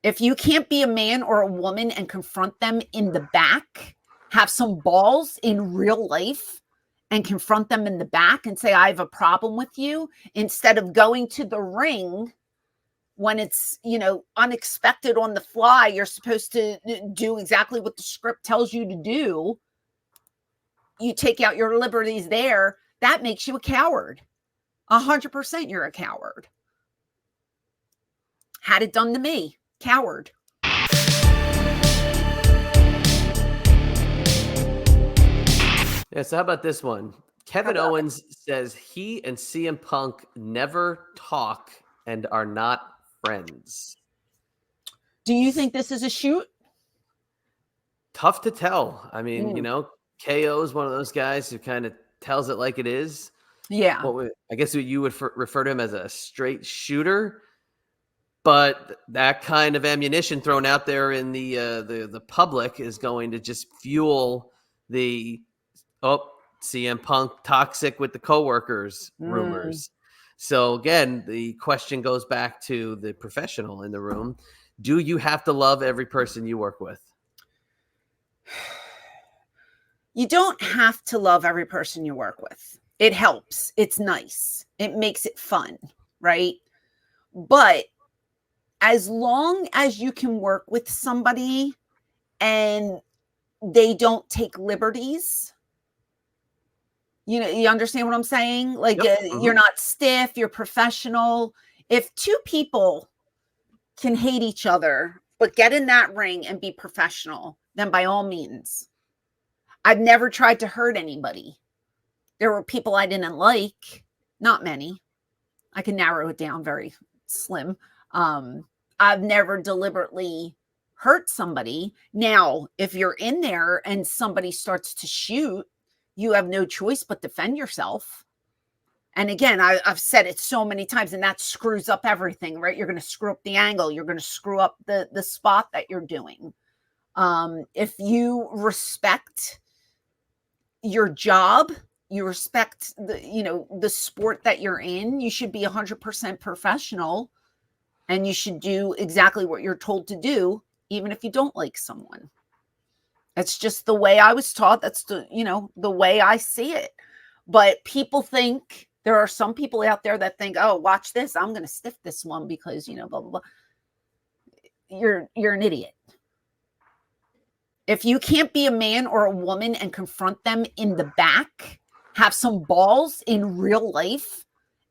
If you can't be a man or a woman and confront them in the back, have some balls in real life and confront them in the back and say, I have a problem with you, instead of going to the ring when it's, unexpected on the fly, you're supposed to do exactly what the script tells you to do. You take out your liberties there. That makes you a coward. 100% you're a coward. Had it done to me. Coward. Yeah, so how about this one? Kevin Owens says he and CM Punk never talk and are not friends. Do you think this is a shoot? Tough to tell. I mean, KO is one of those guys who kind of tells it like it is. Yeah. I guess you would refer to him as a straight shooter. But that kind of ammunition thrown out there in the public is going to just fuel the CM Punk toxic with the coworkers rumors. So again, the question goes back to the professional in the room. Do you have to love every person you work with? You don't have to love every person you work with. It helps. It's nice. It makes it fun, right? But as long as you can work with somebody and they don't take liberties, you understand what I'm saying? Like, Yep. You're not stiff, you're professional. If two people can hate each other, but get in that ring and be professional, then by all means. I've never tried to hurt anybody. There were people I didn't like, not many. I can narrow it down very slim. I've never deliberately hurt somebody. Now, if you're in there and somebody starts to shoot, you have no choice but defend yourself. And again, I've said it so many times, and that screws up everything, right? You're going to screw up the angle. You're going to screw up the spot that you're doing. If you respect your job, you respect the sport that you're in, you should be 100% professional, and you should do exactly what you're told to do, even if you don't like someone. That's just the way I was taught. That's the way I see it. But there are some people out there that think, oh, watch this, I'm going to stiff this one because, blah, blah, blah. You're an idiot. If you can't be a man or a woman and confront them in the back, have some balls in real life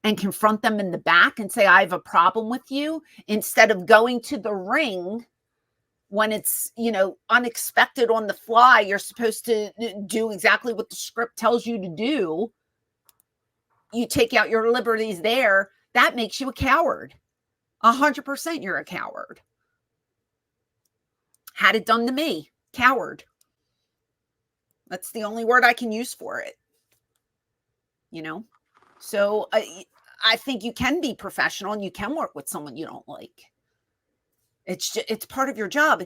and confront them in the back and say, I have a problem with you, instead of going to the ring when it's, unexpected on the fly, you're supposed to do exactly what the script tells you to do. You take out your liberties there. That makes you a coward. 100% you're a coward. Had it done to me. Coward. That's the only word I can use for it. So I think you can be professional and you can work with someone you don't like. It's part of your job.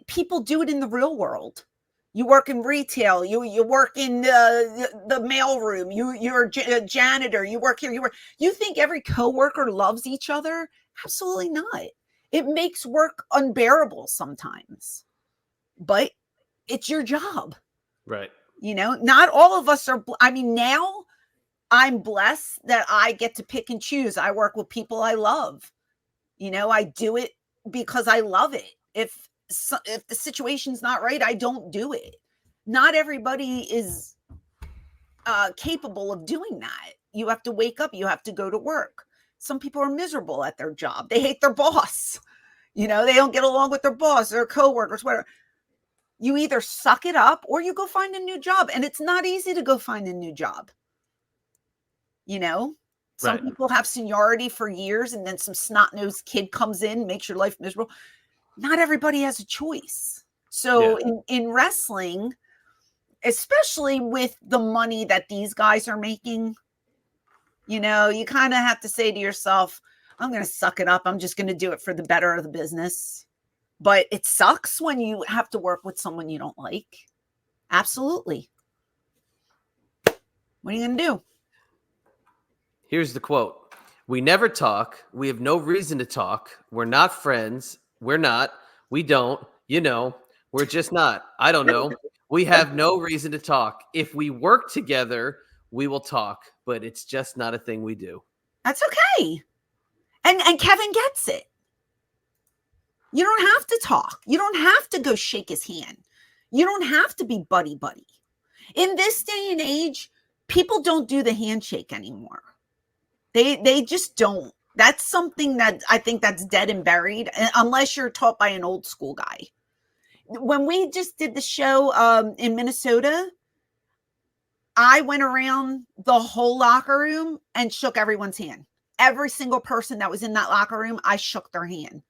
People do it in the real world. You work in retail. You work in the mailroom. You're a janitor. You work here. You think every coworker loves each other? Absolutely not. It makes work unbearable sometimes, but it's your job. Right. Not all of us are. Now I'm blessed that I get to pick and choose. I work with people I love. I do it because I love it. If the situation's not right, I don't do it. Not everybody is capable of doing that. You have to wake up. You have to go to work. Some people are miserable at their job. They hate their boss. They don't get along with their boss, their coworkers, whatever. You either suck it up or you go find a new job. And it's not easy to go find a new job. Some people have seniority for years, and then some snot-nosed kid comes in, makes your life miserable. Not everybody has a choice. So in wrestling, especially with the money that these guys are making, you kind of have to say to yourself, I'm going to suck it up. I'm just going to do it for the better of the business. But it sucks when you have to work with someone you don't like. Absolutely. What are you going to do? Here's the quote. We never talk. We have no reason to talk. We're not friends. We're not. We don't. We're just not. I don't know. We have no reason to talk. If we work together, we will talk, but it's just not a thing we do. That's okay. And Kevin gets it. You don't have to talk. You don't have to go shake his hand. You don't have to be buddy-buddy. In this day and age, people don't do the handshake anymore. They just don't. That's something that I think that's dead and buried, unless you're taught by an old school guy. When we just did the show in Minnesota, I went around the whole locker room and shook everyone's hand. Every single person that was in that locker room, I shook their hand.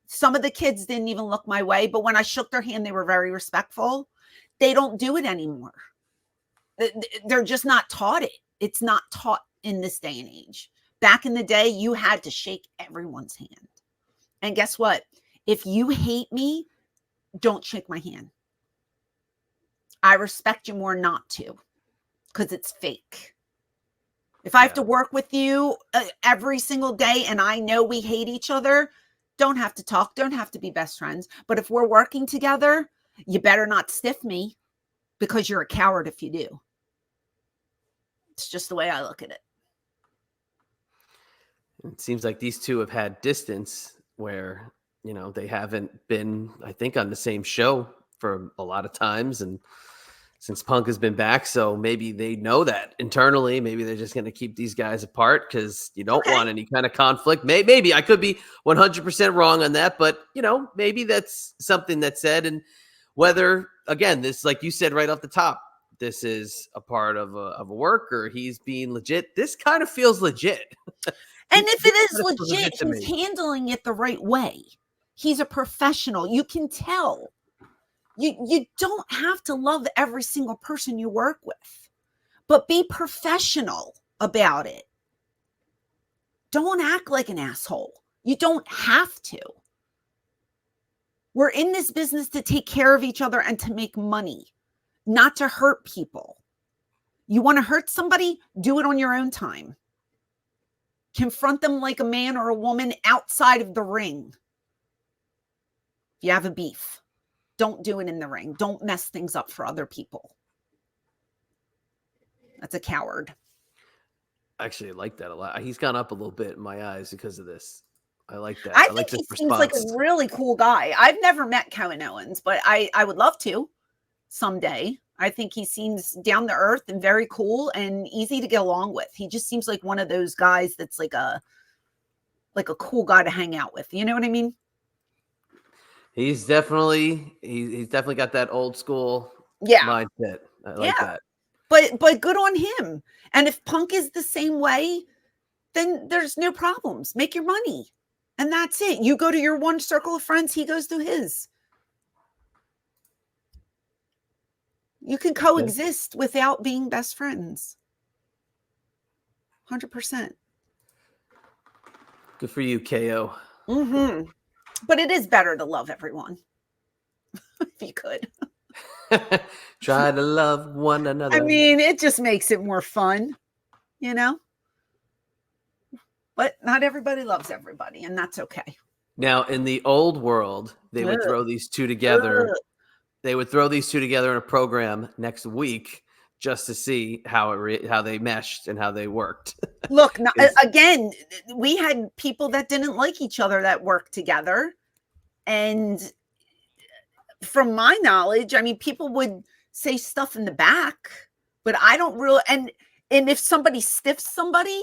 Some of the kids didn't even look my way, but when I shook their hand, they were very respectful. They don't do it anymore. They're just not taught it. It's not taught in this day and age. Back in the day, you had to shake everyone's hand. And guess what? If you hate me, don't shake my hand. I respect you more not to, because it's fake. If I have to work with you every single day and I know we hate each other, don't have to talk, don't have to be best friends. But if we're working together, you better not stiff me, because you're a coward if you do. It's just the way I look at it. It seems like these two have had distance where, they haven't been, I think, on the same show for a lot of times. And since Punk has been back, so maybe they know that internally. Maybe they're just going to keep these guys apart because you don't want any kind of conflict. Maybe I could be 100% wrong on that, but, maybe that's something that's said. And whether, again, this, like you said right off the top, this is a part of a work or he's being legit. This kind of feels legit. And if it is legit, he's handling it the right way. He's a professional. You can tell. You don't have to love every single person you work with, but be professional about it. Don't act like an asshole. You don't have to. We're in this business to take care of each other and to make money, not to hurt people. You want to hurt somebody? Do it on your own time. Confront them like a man or a woman outside of the ring. If you have a beef, don't do it in the ring. Don't mess things up for other people. That's a coward. Actually, I like that a lot. He's gone up a little bit in my eyes because of this. I like that. I like think this he seems like a really cool guy. I've never met Kevin Owens, but I would love to someday. I think he seems down to earth and very cool and easy to get along with. He just seems like one of those guys that's like a cool guy to hang out with. You know what I mean? He's definitely got that old school mindset. I like that. But good on him. And if Punk is the same way, then there's no problems. Make your money. And that's it. You go to your one circle of friends, he goes to his. You can coexist without being best friends. 100%. Good for you, KO. Mm-hmm. But it is better to love everyone. If you could. Try to love one another. I mean, it just makes it more fun, But not everybody loves everybody, and that's okay. Now, in the old world, they would throw these two together. They would throw these two together in a program next week just to see how they meshed and how they worked. Look, again, we had people that didn't like each other that worked together. And from my knowledge, I mean, people would say stuff in the back, but I don't really. And if somebody stiffs somebody,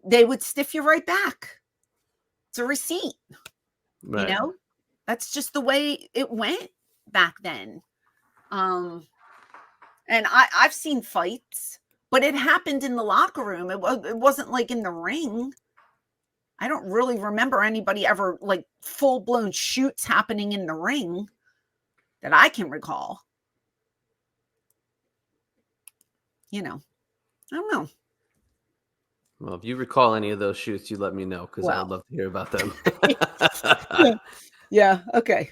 they would stiff you right back. It's a receipt. Right. That's just the way it went back then. And I've seen fights, but it happened in the locker room. It wasn't like in the ring. I don't really remember anybody ever like full-blown shoots happening in the ring that I can recall. I don't know. Well, if you recall any of those shoots, you let me know because I would love to hear about them. Yeah. Okay.